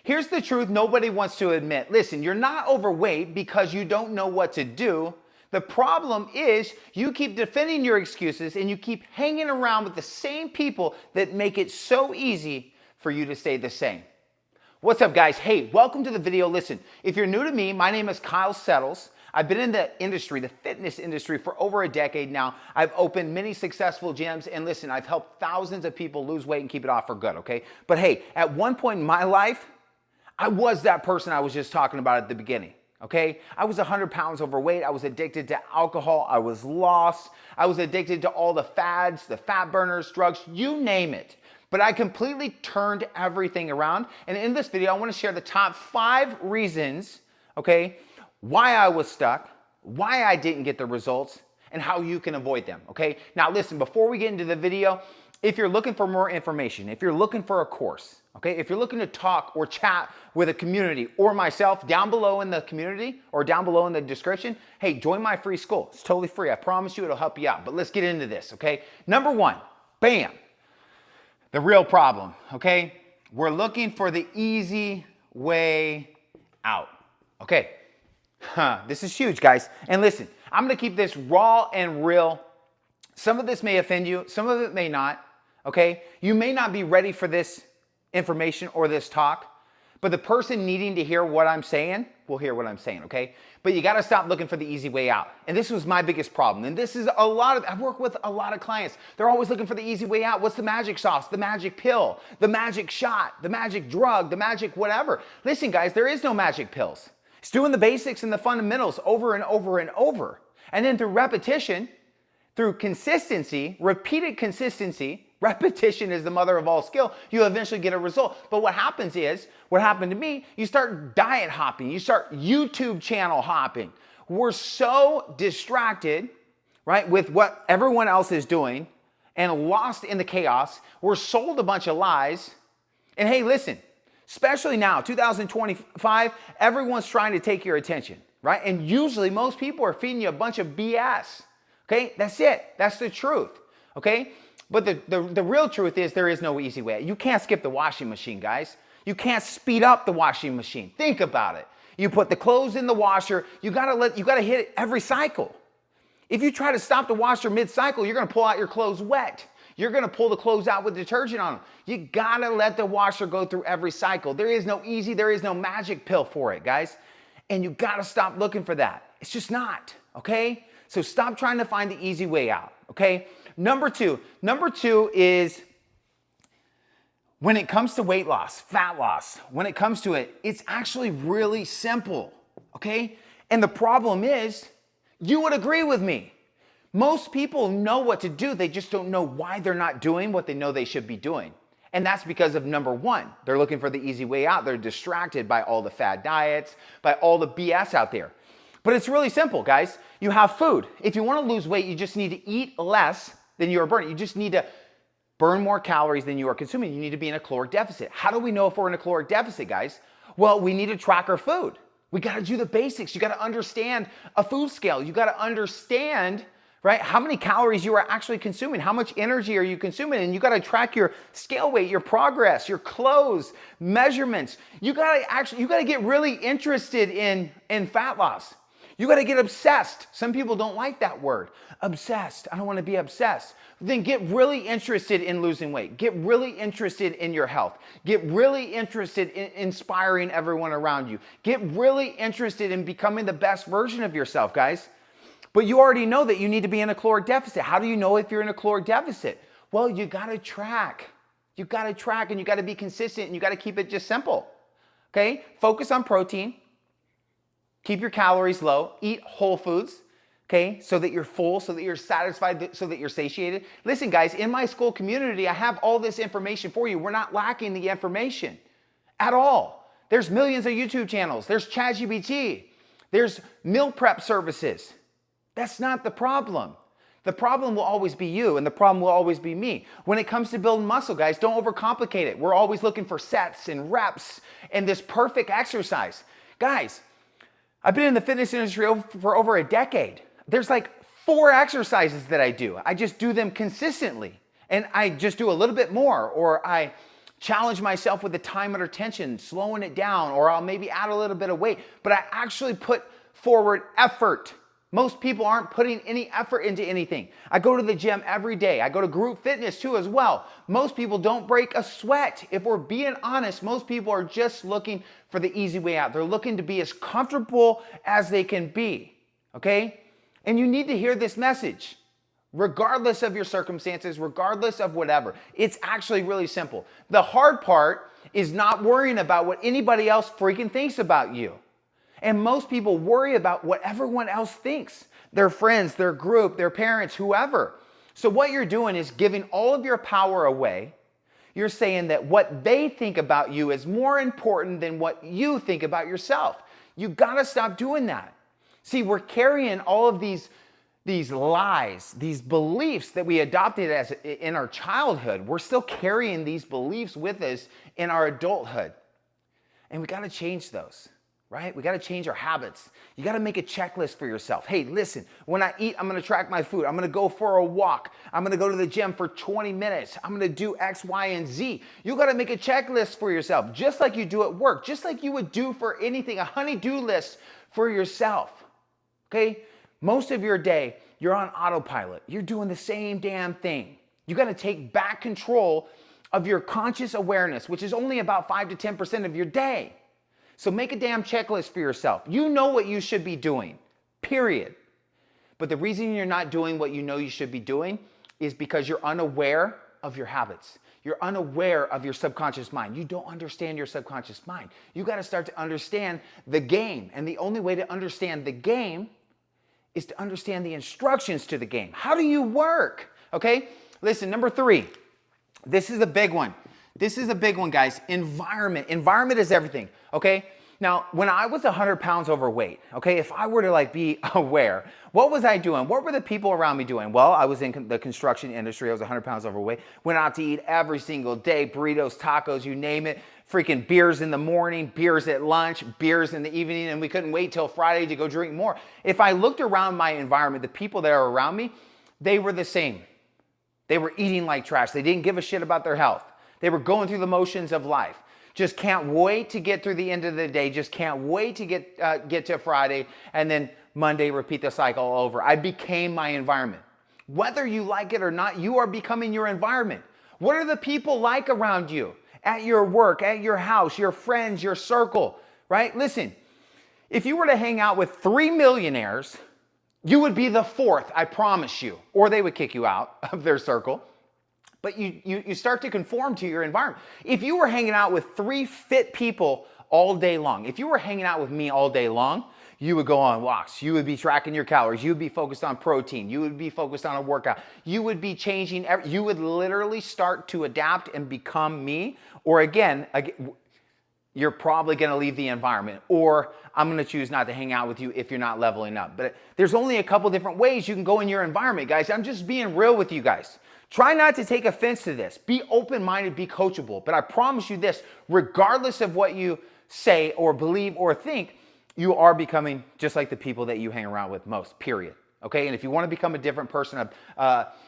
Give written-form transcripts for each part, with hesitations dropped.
Here's the truth nobody wants to admit. Listen, you're not overweight because you don't know what to do. The problem is you keep defending your excuses and you keep hanging around with the same people that make it so easy for you to stay the same. What's up, guys? Hey, welcome to the video. Listen, if you're new to me, my name is Kyle Settles. I've been in the industry, the fitness industry, for over a decade now. I've opened many successful gyms, and listen, I've helped thousands of people lose weight and keep it off for good, okay? But hey, at one point in my life, I was that person I was just talking about at the beginning, okay? I was 100 pounds overweight. I was addicted to alcohol. I was lost. I was addicted to all the fads, the fat burners, drugs, you name it. But I completely turned everything around. And in this video, I want to share the top 5 reasons, okay, why I was stuck, why I didn't get the results, and how you can avoid them, okay? Now listen, before we get into the video, if you're looking for more information, if you're looking for a course, okay, if you're looking to talk or chat with a community or myself, down below in the community or down below in the description, hey, join my free school. It's totally free. I promise you it'll help you out. But let's get into this, okay? Number 1, bam, the real problem, okay? We're looking for the easy way out, okay? This is huge, guys. And listen, I'm going to keep this raw and real. Some of this may offend you. Some of it may not, okay? You may not be ready for this information or this talk, but the person needing to hear what I'm saying will hear what I'm saying, okay? But you got to stop looking for the easy way out. And this was my biggest problem. And this is I've worked with a lot of clients. They're always looking for the easy way out. What's the magic sauce, the magic pill, the magic shot, the magic drug, the magic whatever? Listen, guys, there is no magic pills. It's doing the basics and the fundamentals over and over and over. And then through repetition, through consistency, repeated consistency, repetition is the mother of all skill, you eventually get a result. But what happens is, what happened to me, you start diet hopping, you start YouTube channel hopping. We're so distracted, right, with what everyone else is doing and lost in the chaos. We're sold a bunch of lies. And hey, listen, especially now, 2025, everyone's trying to take your attention, right? And usually most people are feeding you a bunch of BS, okay? That's it. That's the truth, okay? But the real truth is there is no easy way. You can't skip the washing machine, guys. You can't speed up the washing machine. Think about it. You put the clothes in the washer, you gotta hit it every cycle. If you try to stop the washer mid-cycle, you're gonna pull out your clothes wet. You're gonna pull the clothes out with detergent on them. You gotta let the washer go through every cycle. There is no magic pill for it, guys. And you gotta stop looking for that. It's just not, okay? So stop trying to find the easy way out, okay? Number two is when it comes to weight loss, fat loss, when it comes to it, it's actually really simple, okay? And the problem is, you would agree with me. Most people know what to do, they just don't know why they're not doing what they know they should be doing. And that's because of number 1, they're looking for the easy way out. They're distracted by all the fad diets, by all the BS out there. But it's really simple, guys. You have food. If you want to lose weight, you just need to eat less than you are burning. You just need to burn more calories than you are consuming. You need to be in a caloric deficit. How do we know if we're in a caloric deficit, guys? Well, we need to track our food. We got to do the basics. You got to understand a food scale. You got to understand, right, how many calories you are actually consuming, how much energy are you consuming, and you got to track your scale weight, your progress, your clothes, measurements. You got to get really interested in fat loss. You got to get obsessed. Some people don't like that word, obsessed. I don't want to be obsessed. Then get really interested in losing weight. Get really interested in your health. Get really interested in inspiring everyone around you. Get really interested in becoming the best version of yourself, guys. But you already know that you need to be in a caloric deficit. How do you know if you're in a caloric deficit? Well, you got to track. You got to track and you got to be consistent and you got to keep it just simple. Okay? Focus on protein. Keep your calories low. Eat whole foods. Okay? So that you're full, so that you're satisfied, so that you're satiated. Listen, guys, in my school community, I have all this information for you. We're not lacking the information at all. There's millions of YouTube channels. There's ChatGPT. There's meal prep services. That's not the problem. The problem will always be you, and the problem will always be me. When it comes to building muscle, guys, don't overcomplicate it. We're always looking for sets and reps and this perfect exercise. Guys, I've been in the fitness industry for over a decade. There's like 4 exercises that I do. I just do them consistently, and I just do a little bit more, or I challenge myself with the time under tension, slowing it down, or I'll maybe add a little bit of weight, but I actually put forward effort. Most people aren't putting any effort into anything. I go to the gym every day. I go to group fitness too as well. Most people don't break a sweat. If we're being honest, most people are just looking for the easy way out. They're looking to be as comfortable as they can be, okay? And you need to hear this message. Regardless of your circumstances, regardless of whatever. It's actually really simple. The hard part is not worrying about what anybody else freaking thinks about you. And most people worry about what everyone else thinks. Their friends, their group, their parents, whoever. So what you're doing is giving all of your power away. You're saying that what they think about you is more important than what you think about yourself. You gotta stop doing that. See, we're carrying all of these lies, these beliefs that we adopted as in our childhood. We're still carrying these beliefs with us in our adulthood. And we gotta change those, right? We gotta change our habits. You gotta make a checklist for yourself. Hey, listen, when I eat, I'm gonna track my food. I'm gonna go for a walk. I'm gonna go to the gym for 20 minutes. I'm gonna do X, Y, and Z. You gotta make a checklist for yourself, just like you do at work, just like you would do for anything, a honey-do list for yourself, okay? Most of your day, you're on autopilot. You're doing the same damn thing. You got to take back control of your conscious awareness, which is only about 5 to 10% of your day. So make a damn checklist for yourself. You know what you should be doing, period. But the reason you're not doing what you know you should be doing is because you're unaware of your habits. You're unaware of your subconscious mind. You don't understand your subconscious mind. You got to start to understand the game. And the only way to understand the game is to understand the instructions to the game. How do you work? Okay? Listen, number 3. This is a big one. This is a big one, guys. Environment. Environment is everything. Okay? Now, when I was 100 pounds overweight, okay, if I were to be aware, what was I doing? What were the people around me doing? Well, I was in the construction industry. I was 100 pounds overweight. Went out to eat every single day, burritos, tacos, you name it. Freaking beers in the morning, beers at lunch, beers in the evening, and we couldn't wait till Friday to go drink more. If I looked around my environment, the people that are around me, they were the same. They were eating like trash. They didn't give a shit about their health. They were going through the motions of life. Just can't wait to get through the end of the day. Just can't wait to get to Friday, and then Monday repeat the cycle all over. I became my environment. Whether you like it or not, you are becoming your environment. What are the people like around you? At your work, at your house, your friends, your circle, right? Listen, if you were to hang out with 3 millionaires, you would be the 4th, I promise you, or they would kick you out of their circle. But you start to conform to your environment. If you were hanging out with 3 fit people all day long, if you were hanging out with me all day long, you would go on walks. You would be tracking your calories. You would be focused on protein. You would be focused on a workout. You would be changing. You would literally start to adapt and become me. Or again, you're probably going to leave the environment. Or I'm going to choose not to hang out with you if you're not leveling up. But there's only a couple different ways you can go in your environment, guys. I'm just being real with you guys. Try not to take offense to this. Be open-minded, be coachable. But I promise you this, regardless of what you say or believe or think, you are becoming just like the people that you hang around with most, period. Okay? And if you want to become a different person,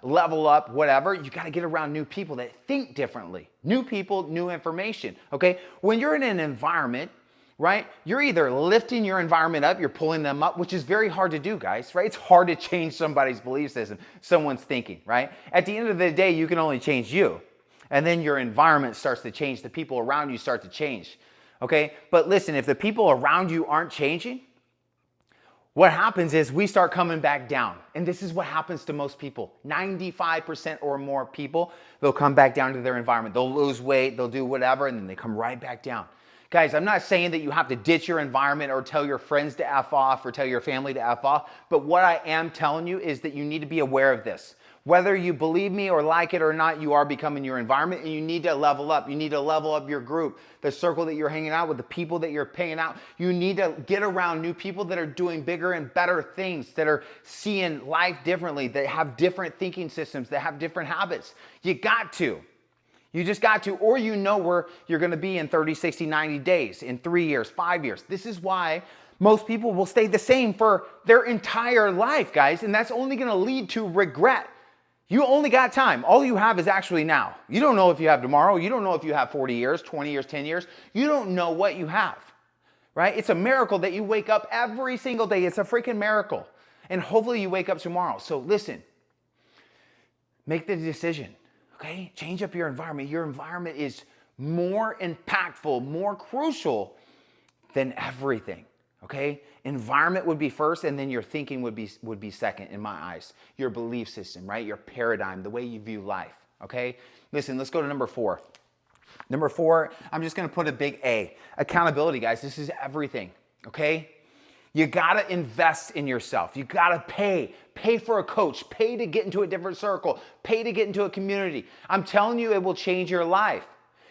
level up, whatever, you got to get around new people that think differently. New people, new information. Okay? When you're in an environment, right, you're either lifting your environment up, you're pulling them up, which is very hard to do, guys, right? It's hard to change somebody's belief system, someone's thinking, right? At the end of the day, you can only change you. And then your environment starts to change. The people around you start to change. Okay? But listen, if the people around you aren't changing, what happens is we start coming back down. And this is what happens to most people. 95% or more people, they'll come back down to their environment. They'll lose weight, they'll do whatever, and then they come right back down. Guys, I'm not saying that you have to ditch your environment or tell your friends to F off or tell your family to F off, but what I am telling you is that you need to be aware of this. Whether you believe me or like it or not, you are becoming your environment, and you need to level up. You need to level up your group, the circle that you're hanging out with, the people that you're paying out. You need to get around new people that are doing bigger and better things, that are seeing life differently, that have different thinking systems, that have different habits. You got to. You just got to, or you know where you're going to be in 30, 60, 90 days, in 3 years, 5 years. This is why most people will stay the same for their entire life, guys, and that's only going to lead to regret. You only got time. All you have is actually now. You don't know if you have tomorrow. You don't know if you have 40 years, 20 years, 10 years. You don't know what you have, right? It's a miracle that you wake up every single day. It's a freaking miracle. And hopefully you wake up tomorrow. So listen, make the decision, okay? Change up your environment. Your environment is more impactful, more crucial than everything, okay? Environment would be first, and then your thinking would be second in my eyes. Your belief system, right? Your paradigm, the way you view life, okay? Listen, let's go to number 4. Number 4, I'm just gonna put a big A. Accountability, guys. This is everything, okay? You gotta invest in yourself. You gotta pay. Pay for a coach. Pay to get into a different circle. Pay to get into a community. I'm telling you, it will change your life.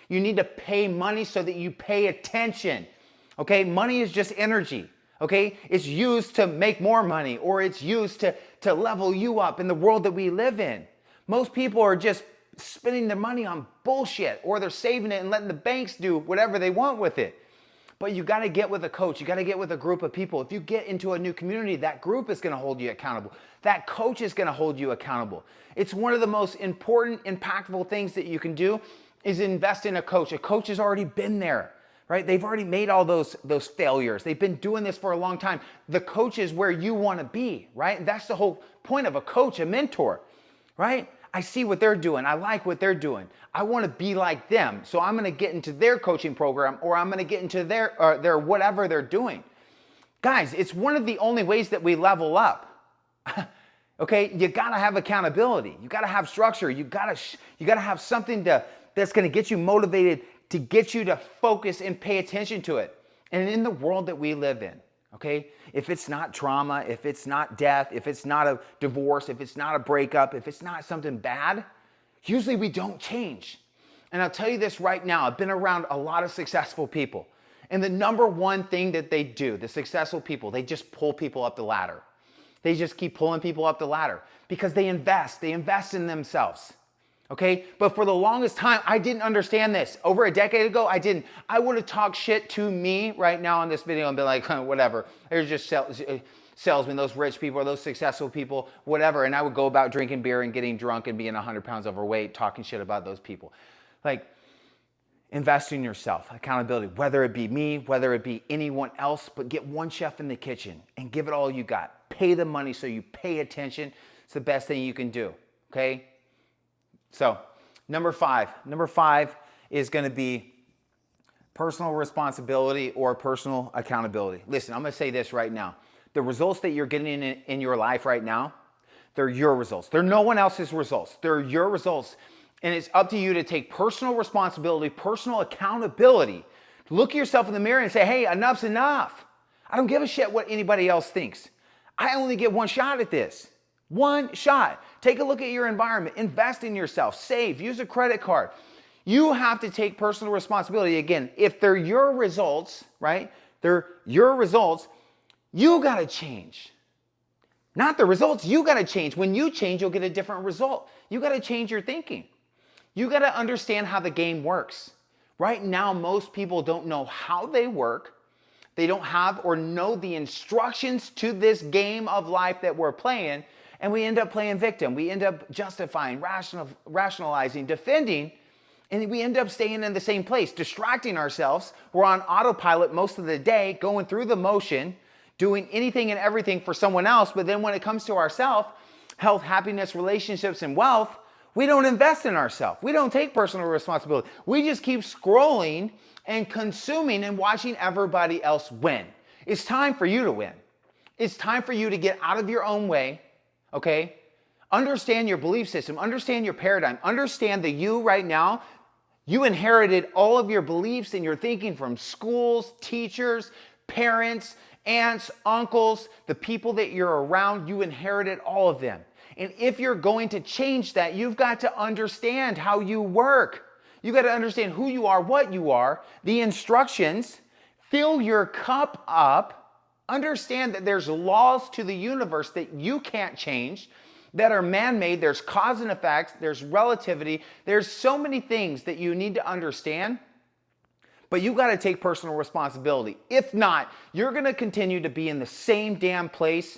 You need to pay money so that you pay attention, okay? Money is just energy. Okay, it's used to make more money, or it's used to level you up in the world that we live in. Most people are just spending their money on bullshit, or they're saving it and letting the banks do whatever they want with it. But you gotta get with a coach. You gotta get with a group of people. If you get into a new community, that group is gonna hold you accountable. That coach is gonna hold you accountable. It's one of the most important, impactful things that you can do is invest in a coach. A coach has already been there. Right? They've already made all those failures. They've been doing this for a long time. The coach is where you want to be, right? And that's the whole point of a coach, a mentor, right? I see what they're doing. I like what they're doing. I want to be like them. So I'm going to get into their coaching program, or I'm going to get into their whatever they're doing. Guys, it's one of the only ways that we level up. Okay? You got to have accountability. You got to have structure. You got to have something that's going to get you motivated, to get you to focus and pay attention to it. And in the world that we live in, okay, if it's not trauma, if it's not death, if it's not a divorce, if it's not a breakup, if it's not something bad, usually we don't change. And I'll tell you this right now, I've been around a lot of successful people. And the number one thing that they do, the successful people, they just pull people up the ladder. They just keep pulling people up the ladder because they invest in themselves. Okay, but for the longest time, I didn't understand this. Over a decade ago, I didn't. I would have talked shit to me right now in this video and been like, whatever. They're just salesmen, those rich people, or those successful people, whatever. And I would go about drinking beer and getting drunk and being 100 pounds overweight, talking shit about those people. Like, invest in yourself, accountability, whether it be me, whether it be anyone else, but get one chef in the kitchen and give it all you got. Pay the money so you pay attention. It's the best thing you can do, okay? So, number 5 is going to be personal responsibility or personal accountability. Listen, I'm going to say this right now. The results that you're getting in your life right now, they're your results. They're no one else's results. They're your results. And it's up to you to take personal responsibility, personal accountability. Look at yourself in the mirror and say, hey, enough's enough. I don't give a shit what anybody else thinks. I only get one shot at this. One shot. Take a look at your environment. Invest in yourself. Save. Use a credit card. You have to take personal responsibility. Again, if they're your results, right? They're your results, you got to change. Not the results. You got to change. When you change, you'll get a different result. You got to change your thinking. You got to understand how the game works. Right now, most people don't know how they work. They don't have or know the instructions to this game of life that we're playing. And we end up playing victim. We end up justifying, rationalizing, defending, and we end up staying in the same place, distracting ourselves. We're on autopilot most of the day, going through the motion, doing anything and everything for someone else. But then when it comes to ourselves, health, happiness, relationships, and wealth, we don't invest in ourselves. We don't take personal responsibility. We just keep scrolling and consuming and watching everybody else win. It's time for you to win. It's time for you to get out of your own way. Okay? Understand your belief system. Understand your paradigm. Understand that you right now, you inherited all of your beliefs and your thinking from schools, teachers, parents, aunts, uncles, the people that you're around. You inherited all of them. And if you're going to change that, you've got to understand how you work. You got to understand who you are, what you are, the instructions. Fill your cup up. Understand that there's laws to the universe that you can't change, that are man-made. There's cause and effects. There's relativity. There's so many things that you need to understand, but you got to take personal responsibility. If not, you're going to continue to be in the same damn place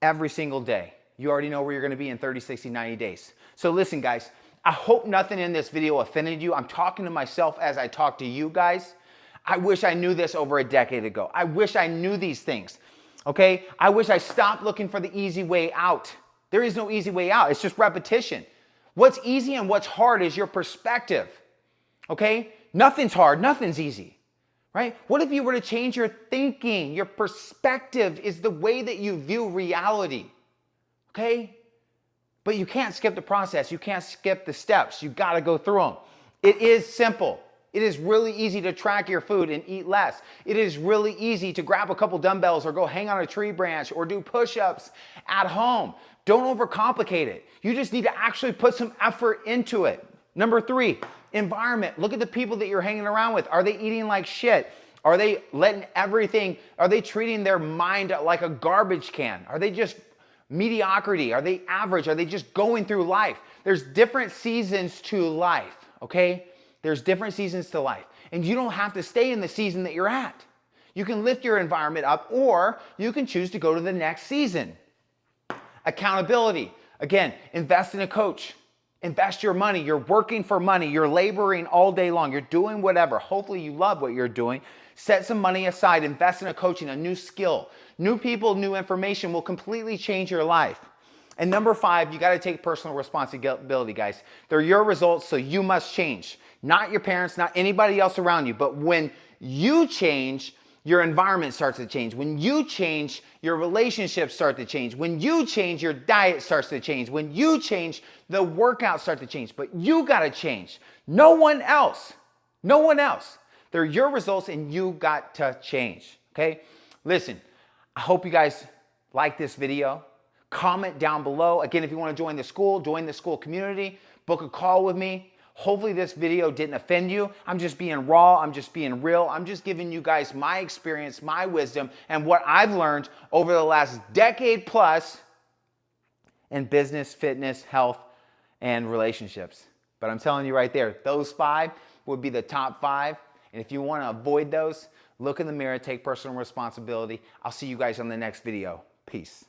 every single day. you already know where you're gonna be in 30, 60, 90 days. So listen, guys, I hope nothing in this video offended you. I'm talking to myself as I talk to you guys. I wish I knew this over a decade ago. I wish I knew these things, okay? I wish I stopped looking for the easy way out. There is no easy way out. It's just repetition. What's easy and what's hard is your perspective, okay? Nothing's hard, nothing's easy, right? What if you were to change your thinking? Your perspective is the way that you view reality, okay? But you can't skip the process. You can't skip the steps. You gotta go through them. It is simple. It is really easy to track your food and eat less. It is really easy to grab a couple dumbbells or go hang on a tree branch or do push-ups at home. Don't overcomplicate it. You just need to actually put some effort into it. Number 3, environment. Look at the people that you're hanging around with. Are they eating like shit? Are they treating their mind like a garbage can? Are they just mediocrity? Are they average? Are they just going through life? There's different seasons to life, okay? There's different seasons to life. And you don't have to stay in the season that you're at. You can lift your environment up, or you can choose to go to the next season. Accountability. Again, invest in a coach. Invest your money. You're working for money. You're laboring all day long. You're doing whatever. Hopefully you love what you're doing. Set some money aside. Invest in a coaching, a new skill. New people, new information will completely change your life. And number 5, you got to take personal responsibility, guys. They're your results, so you must change. Not your parents, not anybody else around you. But when you change, your environment starts to change. When you change, your relationships start to change. When you change, your diet starts to change. When you change, the workouts start to change. But you got to change. No one else. No one else. They're your results, and you got to change, okay? Listen, I hope you guys like this video. Comment down below. Again, if you want to join the school community, book a call with me. Hopefully this video didn't offend you. I'm just being raw. I'm just being real. I'm just giving you guys my experience, my wisdom, and what I've learned over the last decade plus in business, fitness, health, and relationships. But I'm telling you right there, those 5 would be the top 5. And if you want to avoid those, look in the mirror, take personal responsibility. I'll see you guys on the next video. Peace.